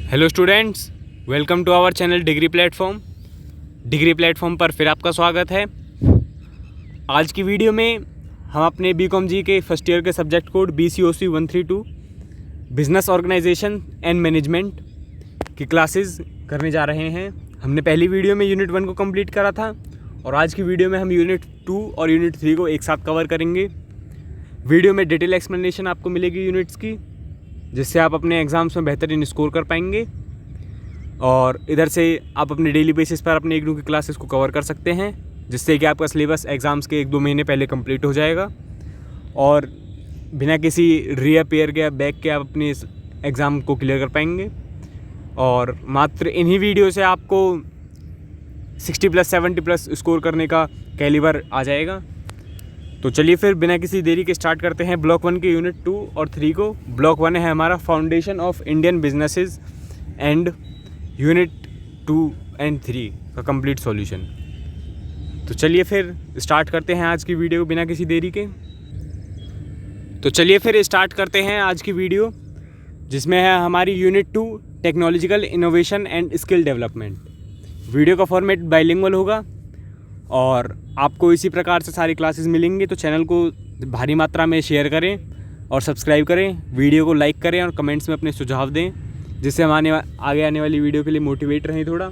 Hello students, welcome to our channel degree platform पर फिर आपका स्वागत है। आज की वीडियो में हम अपने बीकॉम जी के फर्स्ट ईयर के subject code BCOC 132 business organisation and management की क्लासेस करने जा रहे हैं। हमने पहली वीडियो में यूनिट 1 को कंप्लीट करा था और आज की वीडियो में हम यूनिट 2 और यूनिट 3 को एक साथ कवर करेंगे। वीडियो में डिटेल एक्सप्लेनेशन आपको मिलेगी यूनिट्स की, जिससे आप अपने एग्ज़ाम्स में बेहतरीन स्कोर कर पाएंगे और इधर से आप अपने डेली बेसिस पर अपने इग्नू की क्लासेस को कवर कर सकते हैं, जिससे कि आपका सिलेबस एग्ज़ाम्स के 1-2 महीने पहले कंप्लीट हो जाएगा और बिना किसी रीअपेयर के या बैक के आप अपने एग्ज़ाम को क्लियर कर पाएंगे। और मात्र इन्हीं वीडियो से आपको 60+ 70+ स्कोर करने का कैलिबर आ जाएगा। तो चलिए फिर बिना किसी देरी के स्टार्ट करते हैं ब्लॉक 1 के यूनिट 2 और 3 को। ब्लॉक 1 है हमारा foundation of Indian businesses and unit 2 and 3 का कंप्लीट सॉल्यूशन। तो चलिए फिर स्टार्ट करते हैं आज की वीडियो बिना किसी देरी के। तो चलिए फिर स्टार्ट करते हैं आज की वीडियो, जिसमें है हमारी unit 2 technological innovation and skill development. Video का फॉर्मेट बाइलिंगुअल होगा और आपको इसी प्रकार से सारी क्लासेस मिलेंगी। तो चैनल को भारी मात्रा में शेयर करें और सब्सक्राइब करें, वीडियो को लाइक करें और कमेंट्स में अपने सुझाव दें, जिससे हम आगे आने वाली वीडियो के लिए मोटिवेट रहें। थोड़ा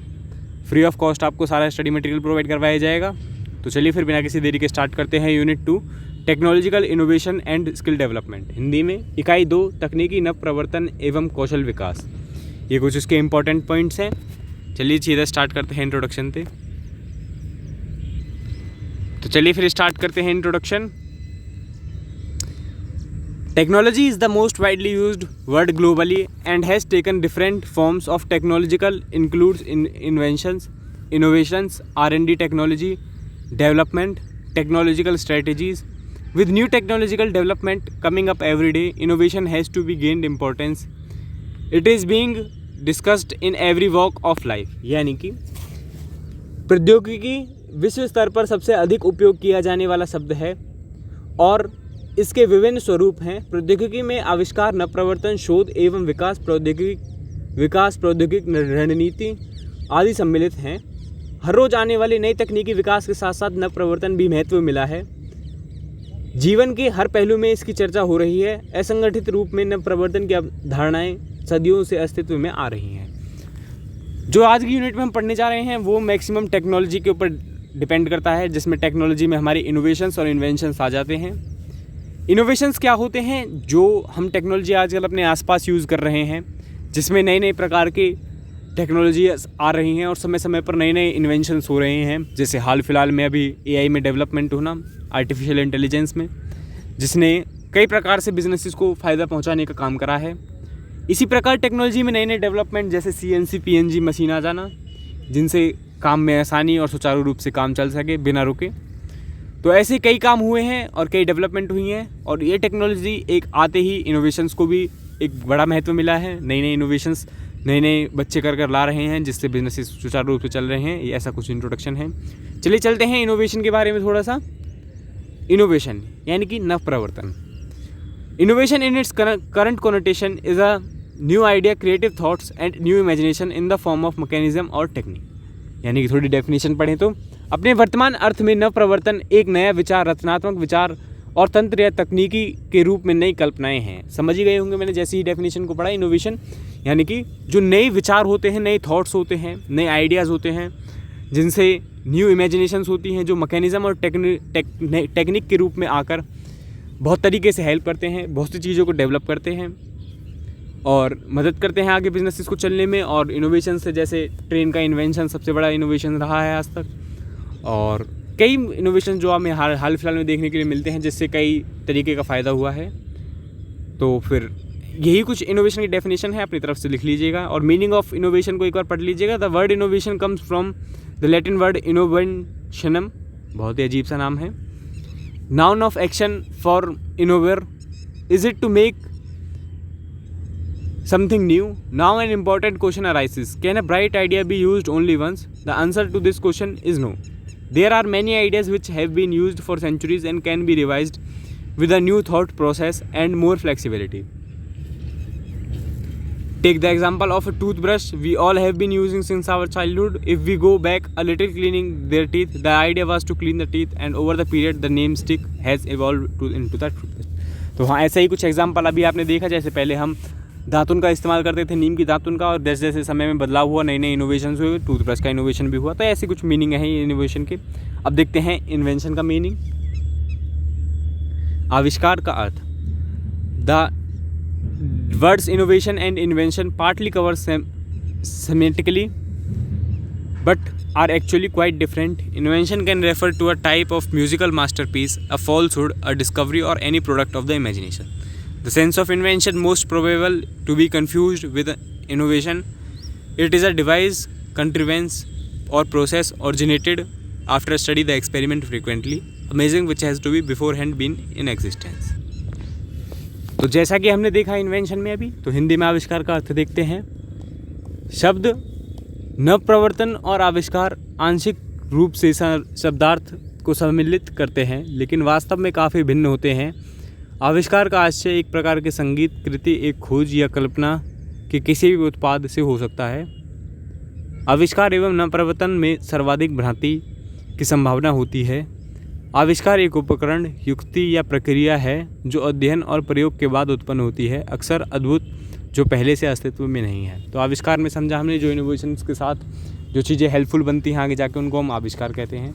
फ्री ऑफ कॉस्ट आपको सारा स्टडी मटेरियल प्रोवाइड करवाया जाएगा। तो चलिए फिर बिना किसी देरी के स्टार्ट करते हैं unit 2 technological innovation and skill development. Hindi में इकाई 2 तकनीकी नव प्रवर्तन एवं कौशल विकास। ये कुछ इसके इंपॉर्टेंट पॉइंट्स हैं। चलिए सीधा स्टार्ट करते हैं इंट्रोडक्शन से। तो चलिए फिर स्टार्ट करते हैं introduction. Technology is the most widely used word globally and has taken different forms of technological includes inventions, innovations, R&D technology development, technological strategies. With new technological development coming up every day, innovation has to be gained importance. It is being discussed in every walk of life. यानी कि प्रौद्योगिकी विश्व स्तर पर सबसे अधिक उपयोग किया जाने वाला शब्द है और इसके विभिन्न स्वरूप हैं। प्रौद्योगिकी में आविष्कार, नवप्रवर्तन, शोध एवं विकास, प्रौद्योगिक रणनीति आदि सम्मिलित हैं। हर रोज आने वाली नई तकनीकी विकास के साथ साथ नवप्रवर्तन भी महत्व मिला है। जीवन के हर पहलू में इसकी चर्चा हो रही है। असंगठित रूप में नवप्रवर्तन की अवधारणाएं सदियों से अस्तित्व में आ रही हैं। जो आज की यूनिट में हम पढ़ने जा रहे हैं वो मैक्सिमम टेक्नोलॉजी के ऊपर डिपेंड करता है, जिसमें टेक्नोलॉजी में हमारे इनोवेशंस और इन्वेंशंस आ जाते हैं। इनोवेशंस क्या होते हैं? जो हम टेक्नोलॉजी आजकल अपने आसपास यूज़ कर रहे हैं, जिसमें नए नए प्रकार के टेक्नोलॉजी आ रही हैं और समय समय पर नए नए इन्वेंशंस हो रहे हैं। जैसे हाल फिलहाल में अभी AI में डेवलपमेंट होना, आर्टिफिशियल इंटेलिजेंस में, जिसने कई प्रकार से बिजनेसेस को फ़ायदा पहुंचाने का काम करा है। इसी प्रकार टेक्नोलॉजी में नए नए डेवलपमेंट जैसे CNC PNG मशीन आ जाना, जिनसे काम में आसानी और सुचारू रूप से काम चल सके बिना रुके। तो ऐसे कई काम हुए हैं और कई डेवलपमेंट हुई हैं और ये टेक्नोलॉजी एक आते ही इनोवेशंस को भी एक बड़ा महत्व मिला है। नई नई इनोवेशंस नए नए बच्चे कर ला रहे हैं, जिससे बिजनेसेस सुचारू रूप से चल रहे हैं। ये ऐसा कुछ इंट्रोडक्शन है। चलिए चलते हैं इनोवेशन के बारे में थोड़ा सा। इनोवेशन यानी कि नव प्रवर्तन। Innovation in its current connotation is a new idea, creative thoughts and new imagination in the form of mechanism और टेक्निक। यानी कि थोड़ी डेफिनेशन पढ़ें तो अपने वर्तमान अर्थ में नव प्रवर्तन एक नया विचार, रचनात्मक विचार और तंत्र या तकनीकी के रूप में नई कल्पनाएं हैं। समझ ही गए होंगे मैंने जैसे ही डेफिनेशन को पढ़ा। इनोवेशन यानी कि जो नए विचार होते हैं, नए थॉट्स होते हैं, नए आइडियाज़ होते हैं, जिनसे न्यू इमेजिनेशंस होती हैं, जो मैकेनिज़्म और टेक्निक के रूप में आकर बहुत तरीके से हेल्प करते हैं, बहुत सी चीज़ों को डेवलप करते हैं और मदद करते हैं आगे बिजनेसेस को चलने में। और इनोवेशन से जैसे ट्रेन का इन्वेंशन सबसे बड़ा इनोवेशन रहा है आज तक, और कई इनोवेशन जो हमें हाल फिलहाल में देखने के लिए मिलते हैं, जिससे कई तरीके का फ़ायदा हुआ है। तो फिर यही कुछ इनोवेशन की डेफिनेशन है, अपनी तरफ से लिख लीजिएगा और मीनिंग ऑफ इनोवेशन को एक बार पढ़ लीजिएगा। The word innovation comes from the Latin word innovationem, बहुत ही अजीब सा नाम है। Noun of action for innovare, is it to make something new? Now an important question arises. Can a bright idea be used only once? The answer to this question is no. There are many ideas which have been used for centuries and can be revised with a new thought process and more flexibility. Take the example of a toothbrush we all have been using since our childhood. If we go back a little cleaning their teeth, the idea was to clean the teeth and over the period the name stick has evolved into the toothbrush. तो हाँ, ऐसा ही कुछ example अभी आपने देखा, जैसे पहले हम दातुन का इस्तेमाल करते थे, नीम की दातुन का, और जैसे जैसे समय में बदलाव हुआ, नए नए इनोवेशन हुए, टूथब्रश का इनोवेशन भी हुआ। तो ऐसे कुछ मीनिंग है इनोवेशन के। अब देखते हैं इन्वेंशन का मीनिंग। आविष्कार का अर्थ। The words innovation and invention partly cover semantically but are actually quite different. Invention can refer to a type of musical masterpiece, a falsehood, a discovery, or any product of the imagination. The sense of invention most probable to be confused with innovation. It is a device, contrivance, or process originated after study the experiment frequently, amazing which has to be beforehand been in existence. तो जैसा कि हमने देखा invention में अभी, तो हिंदी में आविष्कार का अर्थ देखते हैं। शब्द नवप्रवर्तन और आविष्कार आंशिक रूप से शब्दार्थ को सम्मिलित करते हैं, लेकिन वास्तव में काफ़ी भिन्न होते हैं। आविष्कार का आशय एक प्रकार के संगीत कृति, एक खोज या कल्पना के किसी भी उत्पाद से हो सकता है। आविष्कार एवं नवप्रवर्तन में सर्वाधिक भ्रांति की संभावना होती है। आविष्कार एक उपकरण, युक्ति या प्रक्रिया है जो अध्ययन और प्रयोग के बाद उत्पन्न होती है, अक्सर अद्भुत, जो पहले से अस्तित्व में नहीं है। तो आविष्कार में समझा हमने, जो इनोवेशंस के साथ जो चीज़ें हेल्पफुल बनती हैं आगे जाके, उनको हम आविष्कार कहते हैं।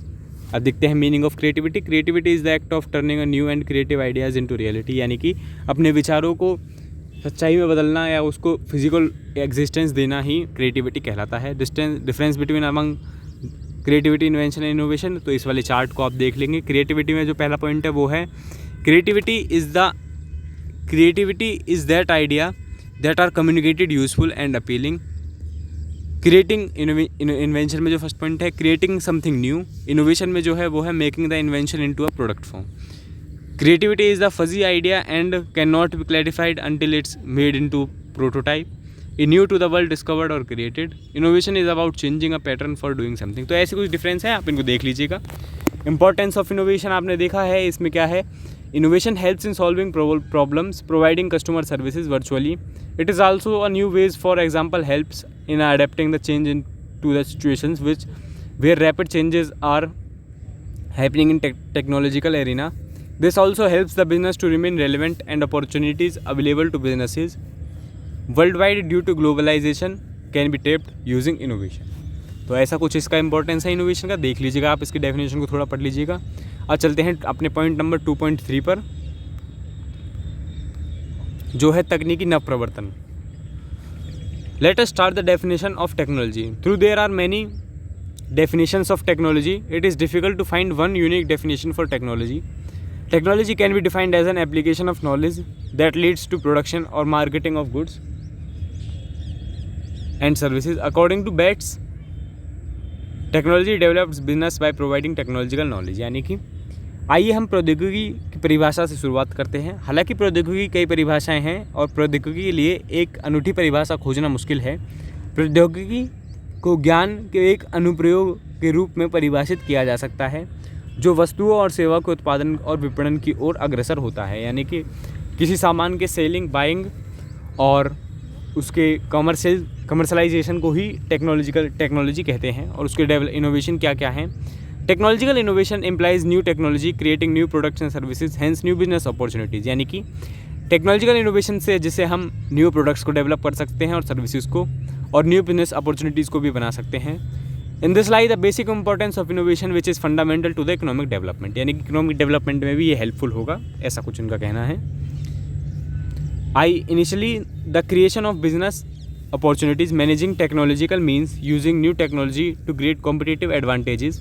अब देखते हैं meaning of creativity. Creativity is the act of turning a new and creative ideas into reality, यानी कि अपने विचारों को सच्चाई में बदलना या उसको फिजिकल एग्जिस्टेंस देना ही क्रिएटिविटी कहलाता है। Difference between among creativity, invention and innovation, तो इस वाले चार्ट को आप देख लेंगे। क्रिएटिविटी में जो पहला पॉइंट है वो है creativity is that idea that are communicated useful and appealing. Creating invention में जो फर्स्ट पॉइंट है creating something new, innovation में जो है वो है making the invention into a product form. Creativity is the fuzzy idea and cannot be clarified until it's made into prototype. A new to the world discovered or created. Innovation is about changing a pattern for doing something. तो ऐसे कुछ difference है, आप इनको देख लीजिएगा। Importance of innovation आपने देखा है, इसमें क्या है। Innovation helps in solving problems, providing customer services virtually. It is also a new ways, for example, helps in adapting the change into the situations where rapid changes are happening in technological arena. This also helps the business to remain relevant and opportunities available to businesses worldwide due to globalization can be tapped using innovation. तो ऐसा कुछ इसका importance है innovation का, देख लीजिएगा आप, इसकी डेफिनेशन को थोड़ा पढ़ लीजिएगा। अब चलते हैं अपने पॉइंट नंबर 2.3 पर, जो है तकनीकी नवप्रवर्तन। Let us start the definition of technology. Through there are many definitions of technology, it is difficult to find one unique definition for technology. Technology can be defined as an application of knowledge that leads to production or marketing of goods and services. According to Bates, technology develops business by providing technological knowledge. यानी कि आइए हम प्रौद्योगिकी की परिभाषा से शुरुआत करते हैं। हालांकि प्रौद्योगिकी कई परिभाषाएं हैं और प्रौद्योगिकी के लिए एक अनूठी परिभाषा खोजना मुश्किल है। प्रौद्योगिकी को ज्ञान के एक अनुप्रयोग के रूप में परिभाषित किया जा सकता है जो वस्तुओं और सेवा के उत्पादन और विपणन की ओर अग्रसर होता है। यानी कि किसी सामान के सेलिंग, बाइंग और उसके कमर्शलाइजेशन को ही टेक्नोलॉजी कहते हैं। और उसके इनोवेशन क्या क्या हैं। Technological innovation implies new technology creating new products and services, hence new business opportunities. यानी कि टेक्नोलॉजिकल इनोवेशन से जिससे हम न्यू प्रोडक्ट्स को डेवलप कर सकते हैं और सर्विसेज को, और न्यू बिजनेस अपॉर्चुनिटीज़ को भी बना सकते हैं। In this lie the basic importance of innovation which is fundamental to the economic development. यानी कि इकोनॉमिक डेवलपमेंट में भी ये हेल्पफुल होगा, ऐसा कुछ उनका कहना है। Initially the creation of business opportunities, managing technological means, using new technology to create competitive advantages.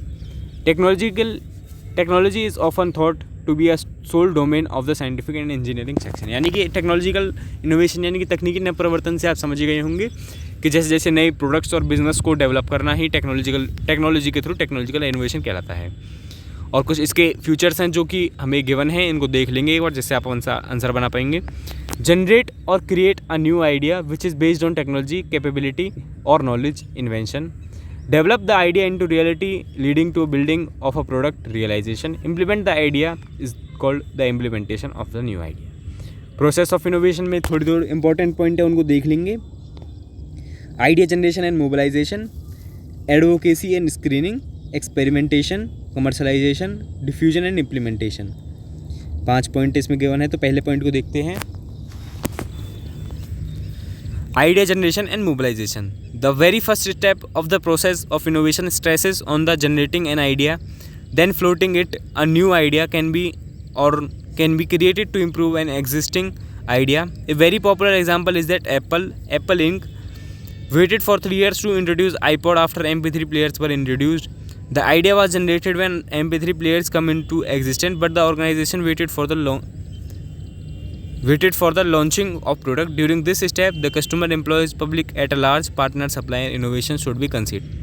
Technology is often thought to be a sole domain of the scientific and engineering section. यानी कि technological innovation यानी कि तकनीकी नए प्रवर्तन से आप समझ गए होंगे कि जैसे जैसे नए प्रोडक्ट्स और बिजनेस को डेवलप करना ही टेक्नोलॉजी के थ्रू टेक्नोलॉजिकल इनोवेशन कहलाता है। और कुछ इसके फ्यूचर्स हैं जो कि हमें गिवन हैं, इनको देख लेंगे एक बार जिससे आप आंसर बना पाएंगे। जनरेट और create a new idea which is based on technology capability और knowledge invention. Develop the idea into reality leading to building of a product realization. Implement the idea is called the implementation of the new idea. Process of innovation में थोड़ी important point है, उनको देख लेंगे। Idea generation and mobilization, advocacy and screening, experimentation, commercialization, diffusion and implementation. 5 point इसमें given है, तो पहले पॉइंट को देखते हैं। Idea generation and mobilisation, the very first step of the process of innovation stresses on the generating an idea, then floating it. A new idea can be created to improve an existing idea. A very popular example is that Apple Inc. waited for 3 years to introduce iPod after MP3 players were introduced. The idea was generated when MP3 players come into existence, but the organization waited for the launching of product. During this step, the customer, employees, public at a large, partner, supplier, innovation should be considered.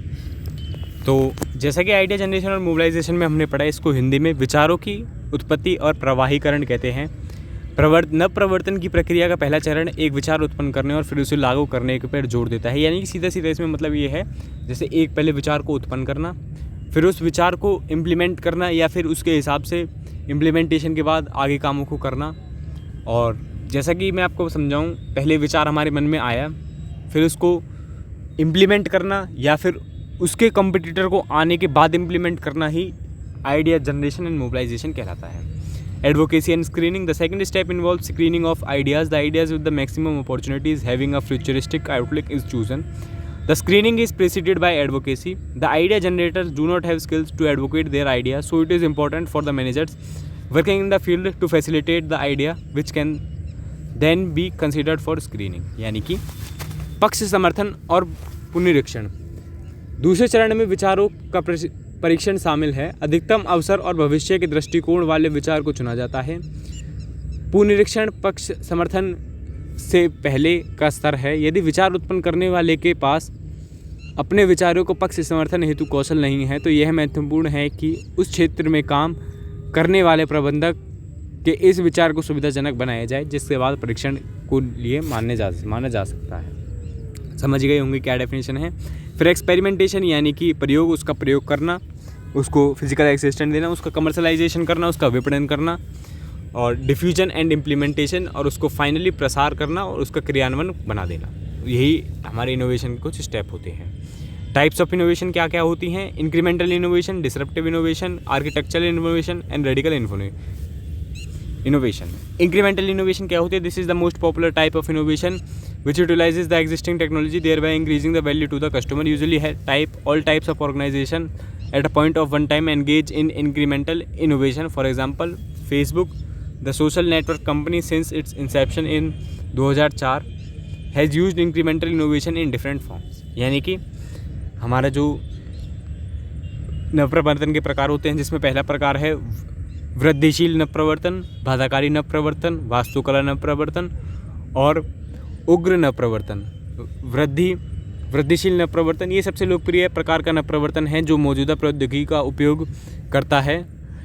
तो जैसा कि idea generation और mobilisation में हमने पढ़ा, इसको हिंदी में विचारों की उत्पत्ति और प्रवाहीकरण कहते हैं। नव प्रवर्तन की प्रक्रिया का पहला चरण एक विचार उत्पन्न करने और फिर उसे लागू करने के पर जोर देता है। यानी कि सीधा सीधा इसमें मतलब ये है, जैसे एक पहले विचार को उत्पन्न करना, फिर उस विचार को इम्प्लीमेंट करना, या फिर उसके हिसाब से इम्प्लीमेंटेशन के बाद आगे कामों को करना। और जैसा कि मैं आपको समझाऊँ, पहले विचार हमारे मन में आया, फिर उसको इम्प्लीमेंट करना या फिर उसके कंपटीटर को आने के बाद इम्प्लीमेंट करना ही आइडिया जनरेशन एंड मोबिलाइजेशन कहलाता है। Advocacy and screening, the second step involve screening of ideas. The ideas with the maximum opportunities having a futuristic outlook is chosen. The screening is preceded by advocacy. The idea generators do not have skills to advocate their idea, so it is important for the managers working in the field to facilitate the idea which can then be considered for screening. यानी कि पक्ष समर्थन और पुनरीक्षण। दूसरे चरण में विचारों का परीक्षण शामिल है। अधिकतम अवसर और भविष्य के दृष्टिकोण वाले विचार को चुना जाता है। पुनरीक्षण पक्ष समर्थन से पहले का स्तर है। यदि विचार उत्पन्न करने वाले के पास अपने विचारों को पक्ष समर्थन हेतु कौशल नहीं है, तो यह महत्वपूर्ण है कि उस क्षेत्र में काम करने वाले प्रबंधक के इस विचार को सुविधाजनक बनाया जाए, जिसके बाद परीक्षण को लिए माना जा सकता है। समझ गए होंगे क्या डेफिनेशन है। फिर एक्सपेरिमेंटेशन यानी कि प्रयोग, उसका प्रयोग करना, उसको फिजिकल एक्सिस्टेंस देना, उसका कमर्शलाइजेशन करना, उसका विपणन करना, और डिफ्यूजन एंड इम्प्लीमेंटेशन, और उसको फाइनली प्रसार करना और उसका क्रियान्वयन बना देना। यही हमारे इनोवेशन के कुछ स्टेप होते हैं। टाइप्स ऑफ इनोवेशन क्या क्या होती हैं? Incremental innovation, disruptive innovation, architectural innovation and radical innovation. Incremental innovation क्या होती है? This is the most popular type of innovation which utilizes the existing technology, thereby increasing the value to the customer. Usually all types of organization at a point of one time engage in incremental innovation. For example, Facebook, the social network company, since its inception in 2004 has used incremental innovation in different forms. यानी कि हमारा जो नवप्रवर्तन के प्रकार होते हैं, जिसमें पहला प्रकार है वृद्धिशील नवप्रवर्तन, बाधाकारी नवप्रवर्तन, वास्तुकला नवप्रवर्तन और उग्र नवप्रवर्तन। वृद्धिशील नवप्रवर्तन ये सबसे लोकप्रिय प्रकार का नवप्रवर्तन है जो मौजूदा प्रौद्योगिकी का उपयोग करता है।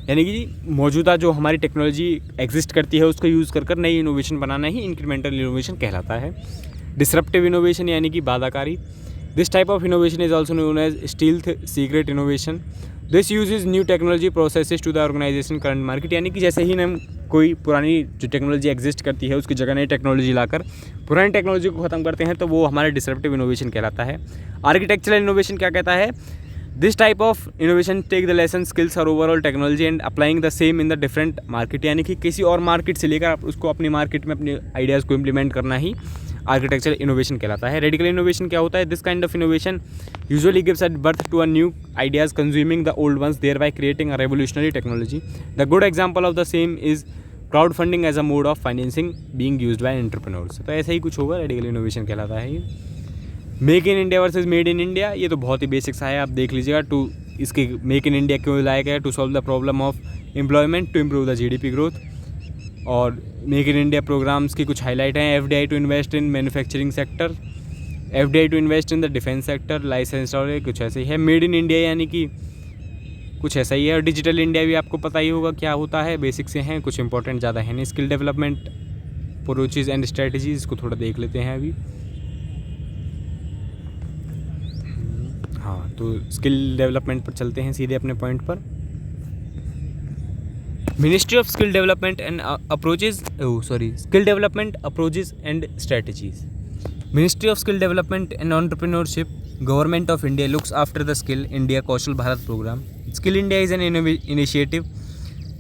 यानी कि मौजूदा जो हमारी टेक्नोलॉजी एग्जिस्ट करती है उसका यूज़ कर नई इनोवेशन बनाना ही इंक्रीमेंटल इनोवेशन कहलाता है। डिसरप्टिव इनोवेशन यानी कि बाधाकारी। This type of innovation is also known as stealth secret innovation. This uses new technology processes to the organization current market. यानी कि जैसे ही हम कोई पुरानी जो टेक्नोलॉजी एग्जिस्ट करती है उसकी जगह नई टेक्नोलॉजी लाकर पुरानी टेक्नोलॉजी को ख़त्म करते हैं, तो वो हमारा डिसरप्टिव इनोवेशन कहलाता है। आर्किटेक्चरल इनोवेशन क्या कहता है? This type of innovation take the lesson skills और overall technology and applying the same in the different market. यानी कि किसी और मार्केट से लेकर आप उसको अपनी मार्केट में अपने आइडियाज़ को इम्प्लीमेंट करना ही आर्किटेक्चरल इनोवेशन कहलाता है। रेडिकल इनोवेशन क्या होता है? This kind of innovation usually gives at birth to a new ideas consuming the old ones thereby creating a revolutionary technology. The good example of the same is crowd funding as a mode of financing being used by entrepreneurs. तो ऐसा ही कुछ होगा, radical innovation कहलाता है ये। Make in India versus made in India, ये तो बहुत ही बेसिक सा है, आप देख लीजिएगा। इसके मेक इन इंडिया क्यों लाया गया? To solve the problem of employment, to improve the GDP growth. और मेक इन इंडिया प्रोग्राम्स की कुछ हाईलाइट हैं। FDI to invest in manufacturing sector, FDI to invest in the defence sector, licence और कुछ ऐसे ही है। मेड इन इंडिया यानी कि कुछ ऐसा ही है। और डिजिटल इंडिया भी आपको पता ही होगा क्या होता है, बेसिक से हैं, कुछ इंपॉर्टेंट ज़्यादा है नहीं। Skill development approaches and strategies को थोड़ा देख लेते हैं अभी। हाँ, तो स्किल डेवलपमेंट पर चलते हैं सीधे अपने पॉइंट पर। Ministry of skill development and approaches and strategies. Ministry of skill development and entrepreneurship, government of India looks after the skill India Kaushal Bharat programme. Skill India is an initiative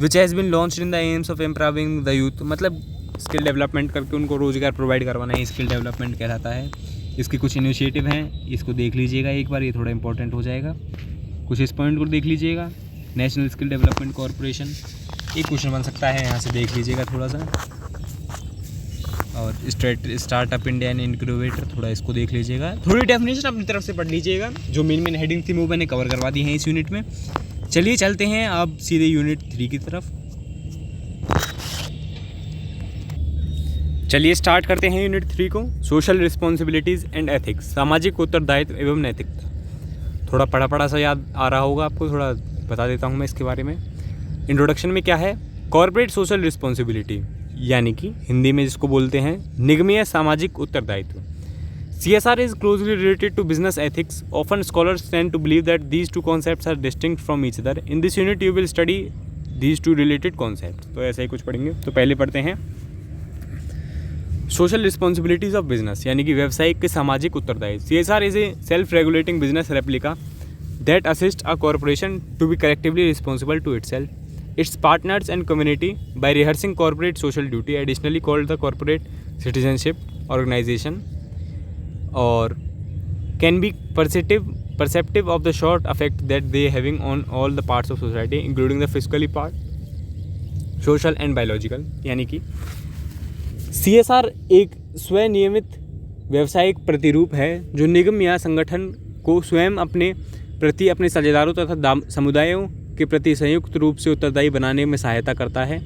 which has been launched in the aims of empowering the youth. मतलब skill development करके उनको रोज़गार provide करवाना ही skill development कहलाता है. इसके कुछ initiative हैं, इसको देख लीजिएगा एक बार, ये थोड़ा इंपॉर्टेंट हो जाएगा. कुछ इस पॉइंट को देख लीजिएगा. नेशनल स्किल डेवलपमेंट कॉरपोरेशन, एक क्वेश्चन बन सकता है, यहाँ से देख लीजिएगा थोड़ा सा. और स्टार्टअप इंडिया एंड इनक्यूबेटर, थोड़ा इसको देख लीजिएगा. थोड़ी डेफिनेशन अपनी तरफ से पढ़ लीजिएगा. जो मेन हेडिंग थी वो मैंने कवर करवा दी है इस यूनिट में. चलिए चलते हैं अब सीधे यूनिट 3 की तरफ. चलिए स्टार्ट करते हैं यूनिट 3 को. सोशल रिस्पॉन्सिबिलिटीज़ एंड एथिक्स, सामाजिक उत्तरदायित्व एवं नैतिकता. थोड़ा पढ़ा सा याद आ रहा होगा आपको, थोड़ा बता देता हूँ मैं इसके बारे में. इंट्रोडक्शन में क्या है, कॉर्पोरेट सोशल रिस्पॉन्सिबिलिटी यानी कि हिंदी में जिसको बोलते हैं निगमीय सामाजिक उत्तरदायित्व. CSR is closely related to business ethics. Often scholars tend to believe that these two concepts are distinct from each other. In this unit you will study these two related concepts. तो ऐसा ही कुछ पढ़ेंगे. तो पहले पढ़ते हैं social responsibilities of business यानी कि व्यवसायिक के सामाजिक उत्तरदायित्व. CSR is a self regulating business replica that assist a corporation to be collectively responsible to itself, its partners and community by rehearsing corporate social duty, additionally called the corporate citizenship organization, or can be perceptive of the short effect that they having on all the parts of society including the physically part, social and biological. यानी कि CSR एक स्वनियमित व्यावसायिक प्रतिरूप है जो निगम या संगठन को स्वयं अपने प्रति अपने साझेदारों तथा समुदायों के प्रति संयुक्त रूप से उत्तरदायी बनाने में सहायता करता है.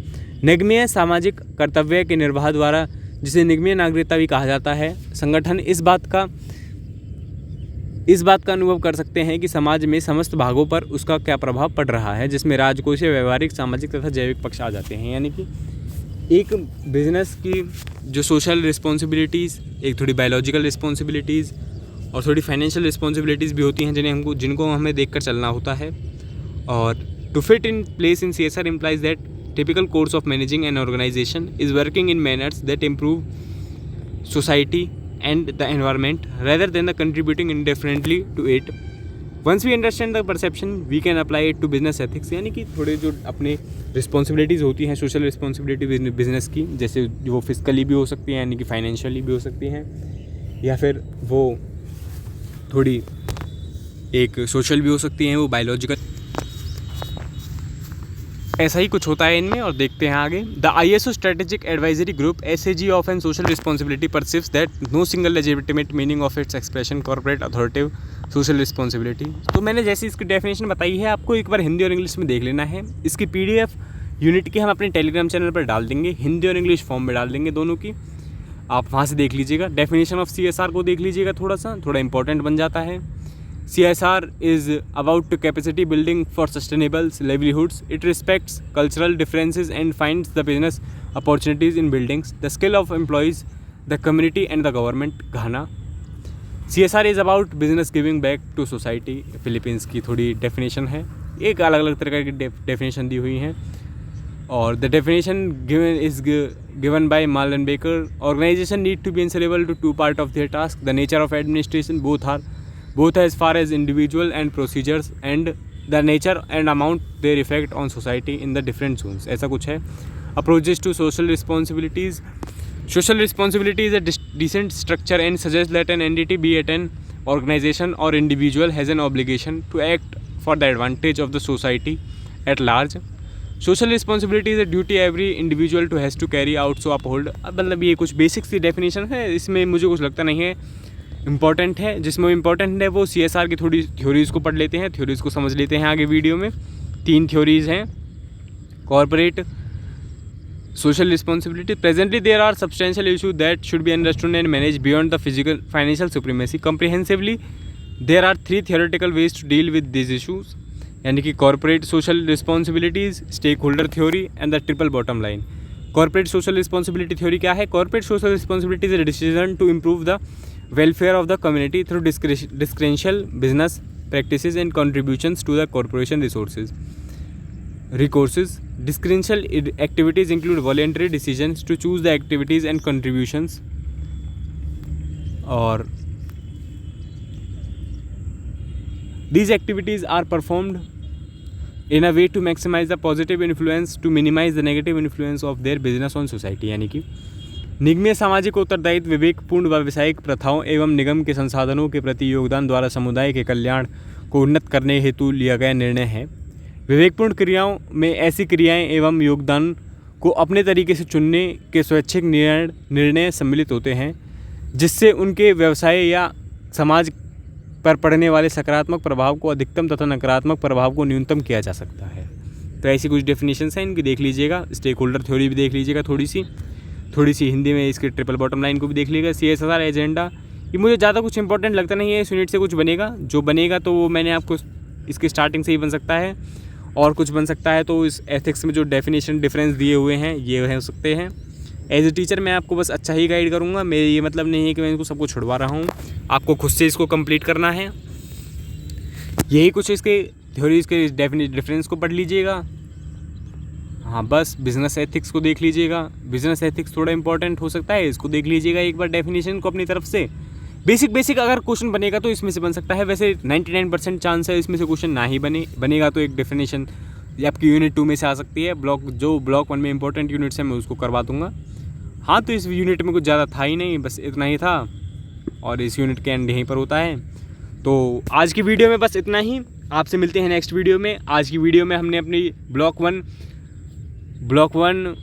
निगमीय सामाजिक कर्तव्य के निर्वाह द्वारा, जिसे निगमीय नागरिकता भी कहा जाता है, संगठन इस बात का अनुभव कर सकते हैं कि समाज में समस्त भागों पर उसका क्या प्रभाव पड़ रहा है, जिसमें राजकोषीय, व्यवहारिक, सामाजिक तथा जैविक पक्ष आ जाते हैं. यानी कि एक बिजनेस की जो सोशल रिस्पॉन्सिबिलिटीज़, एक थोड़ी बायोलॉजिकल रिस्पॉन्सिबिलिटीज़ और थोड़ी फाइनेंशियल रिस्पॉन्सिबिलिटीज़ भी होती हैं जिनको हमें देखकर चलना होता है. और to fit in place in CSR implies that typical course of managing an organization is working in manners that improve society and the environment rather than the contributing indifferently to it. Once we understand the perception, we can apply it to business ethics. यानी कि थोड़े जो अपने responsibilities होती हैं, social responsibility business की, जैसे वो फिजिकली भी हो सकती हैं यानी कि फाइनेंशियली भी हो सकती हैं, या फिर वो थोड़ी एक सोशल भी हो सकती हैं, वो बायोलॉजिकल, ऐसा ही कुछ होता है इनमें. और देखते हैं आगे. The ISO strategic advisory group SAG of an social responsibility perceives that no single legitimate meaning of its expression corporate authoritative social responsibility. तो मैंने जैसी इसकी डेफिनेशन बताई है, आपको एक बार हिंदी और इंग्लिश में देख लेना है. इसकी PDF यूनिट की हम अपने टेलीग्राम चैनल पर डाल देंगे, हिंदी और इंग्लिश फॉर्म में डाल देंगे दोनों की. आप वहाँ से देख लीजिएगा. डेफिनेशन ऑफ CSR को देख लीजिएगा, थोड़ा इंपॉर्टेंट बन जाता है. CSR is about to capacity building for sustainable livelihoods. It respects cultural differences and finds the business opportunities in buildings, the skill of employees, the community and the government. Ghana. CSR is about business giving back to society. Philippines की थोड़ी definition है, एक अलग अलग तरह की definition दी हुई हैं. और the definition given by Marlon Baker. Organization need to be answerable to two part of their task. The nature of administration both as far as individual and procedures and the nature and amount their effect on society in the different zones. ऐसा कुछ है. Approaches to social responsibilities. Social responsibility is a decent structure and suggests that an entity, be it an organization or individual, has an obligation to act for the advantage of the society at large. Social responsibility is a duty every individual to has to carry out, so uphold. मतलब ये कुछ basic सी definition है, इसमें मुझे कुछ लगता नहीं है इम्पॉर्टेंट है. जिसमें इम्पॉर्टेंट है वो CSR की थोड़ी थ्योरीज़ को पढ़ लेते हैं, थ्योरीज़ को समझ लेते हैं आगे वीडियो में. 3 थ्योरीज़ हैं. Corporate social responsibility. Presently there are substantial issue that should be understood and manage beyond the physical financial supremacy. Comprehensively there are 3 theoretical ways to deal with this issues. यानी कि corporate social responsibilities, stakeholder theory and the triple bottom line. Corporate social responsibility theory क्या है? Corporate social responsibility is a decision to improve the welfare of the community through discretional business practices and contributions to the corporation resources. Discretional activities include voluntary decisions to choose the activities and contributions और these activities are performed in a way to maximize the positive influence to minimize the negative influence of their business on society। यानी कि निगमीय सामाजिक उत्तरदायित्व विवेकपूर्ण व्यावसायिक प्रथाओं एवं निगम के संसाधनों के प्रति योगदान द्वारा समुदाय के कल्याण को उन्नत करने हेतु लिया गया निर्णय है। विवेकपूर्ण क्रियाओं में ऐसी क्रियाएं एवं योगदान को अपने तरीके से चुनने के स्वैच्छिक निर्णय सम्मिलित होते हैं, जिससे उनके व्यवसाय या समाज पर पड़ने वाले सकारात्मक प्रभाव को अधिकतम तथा नकारात्मक प्रभाव को न्यूनतम किया जा सकता है। तो ऐसी कुछ डेफिनेशंस हैं, इनकी देख लीजिएगा। स्टेक होल्डर थ्योरी भी देख लीजिएगा, थोड़ी सी हिंदी में इसके ट्रिपल बॉटम लाइन को भी देख लीजिएगा। CSR एजेंडा, ये मुझे ज़्यादा कुछ इंपॉर्टेंट लगता नहीं है, इस यूनिट से कुछ बनेगा, जो बनेगा तो वो मैंने आपको इसके स्टार्टिंग से ही बन सकता है और कुछ बन सकता है। तो इस एथिक्स में जो डेफिनेशन डिफरेंस दिए हुए हैं ये हो सकते हैं। एज ए टीचर मैं आपको बस अच्छा ही गाइड करूँगा, मेरे ये मतलब नहीं है कि मैं इनको सबको छुड़वा रहा हूँ, आपको खुद से इसको कंप्लीट करना है। यही कुछ इसके थ्योरीज के डिफरेंस को पढ़ लीजिएगा। हाँ बस बिजनेस एथिक्स को देख लीजिएगा, बिजनेस एथिक्स थोड़ा इंपॉर्टेंट हो सकता है, इसको देख लीजिएगा एक बार डेफिनेशन को अपनी तरफ से। बेसिक अगर क्वेश्चन बनेगा तो इसमें से बन सकता है, वैसे 99% चांस है इसमें से क्वेश्चन ना ही बनेगा तो एक डेफिनेशन आपकी यूनिट 2 में से आ सकती है। ब्लॉक 1 में इंपॉर्टेंट यूनिट्स है मैं उसको करवा दूंगा। हाँ तो इस यूनिट में कुछ ज़्यादा था ही नहीं, बस इतना ही था और इस यूनिट के एंड यहीं पर होता है। तो आज की वीडियो में बस इतना ही, आपसे मिलते हैं नेक्स्ट वीडियो में। आज की वीडियो में हमने अपनी block one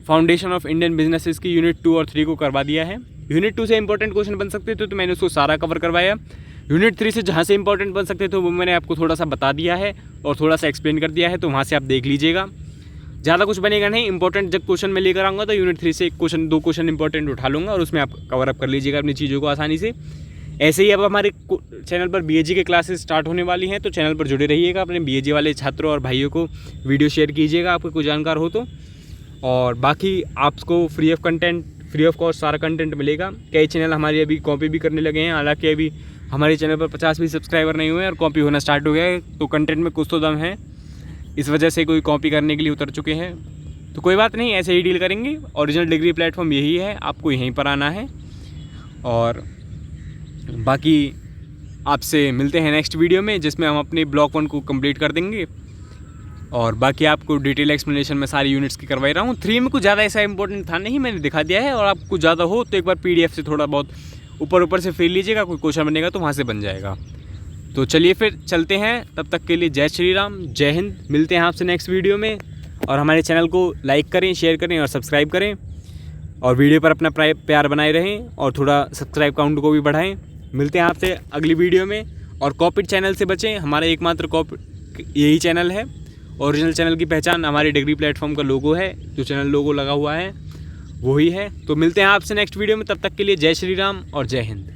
foundation of Indian businesses की यूनिट 2 और 3 को करवा दिया है। यूनिट 2 से इंपॉर्टेंट क्वेश्चन बन सकते थे तो मैंने उसको सारा कवर करवाया। यूनिट 3 से जहाँ से इंपॉर्टेंट बन सकते थे वो मैंने आपको थोड़ा सा बता दिया है और थोड़ा सा एक्सप्लेन कर दिया है, तो वहाँ से आप देख लीजिएगा। ज़्यादा कुछ बनेगा नहीं, इंपॉर्टेंट जब क्वेश्चन मैं लेकर आऊँगा तो यूनिट 3 से एक क्वेश्चन 2 क्वेश्चन इंपॉर्टेंट उठा लूँगा और उसमें आप कवर अप कर लीजिएगा अपनी चीज़ों को आसानी से। ऐसे ही अब हमारे चैनल पर BAG के क्लासेस स्टार्ट होने वाली हैं, तो चैनल पर जुड़े रहिएगा। अपने BAG वाले छात्रों और भाइयों को वीडियो शेयर कीजिएगा आपको कोई जानकार हो तो। और बाकी आपको फ्री ऑफ कॉस्ट सारा कंटेंट मिलेगा। कई चैनल हमारी अभी कॉपी भी करने लगे हैं, हालांकि अभी हमारे चैनल पर 50 भी सब्सक्राइबर नहीं हुए और कॉपी होना स्टार्ट हो गया है, तो कंटेंट में कुछ तो दम है, इस वजह से कोई कॉपी करने के लिए उतर चुके हैं। तो कोई बात नहीं, ऐसे ही डील करेंगे। ओरिजिनल डिग्री प्लेटफॉर्म यही है, आपको यहीं पर आना है। और बाकी आपसे मिलते हैं नेक्स्ट वीडियो में, जिसमें हम अपने ब्लॉक 1 को कंप्लीट कर देंगे। और बाकी आपको डिटेल एक्सप्लेनेशन में सारी यूनिट्स की करवाई रहा हूँ। 3 में कुछ ज़्यादा ऐसा इंपॉर्टेंट था नहीं, मैंने दिखा दिया है। और आपको कुछ ज़्यादा हो तो एक बार PDF से थोड़ा बहुत ऊपर से फिर लीजिएगा, कोई क्वेश्चन बनेगा तो वहाँ से बन जाएगा। तो चलिए फिर चलते हैं, तब तक के लिए जय श्री राम, जय हिंद। मिलते हैं आपसे नेक्स्ट वीडियो में। और हमारे चैनल को लाइक करें, शेयर करें और सब्सक्राइब करें, और वीडियो पर अपना प्यार बनाए रहें और थोड़ा सब्सक्राइब काउंट को भी बढ़ाएं। मिलते हैं आपसे अगली वीडियो में। और कॉपीड चैनल से बचें, हमारा एकमात्र यही चैनल है। ओरिजिनल चैनल की पहचान हमारे डिग्री प्लेटफॉर्म का लोगो है, जो चैनल लोगो लगा हुआ है वही है। तो मिलते हैं आपसे नेक्स्ट वीडियो में, तब तक के लिए जय श्री राम और जय हिंद।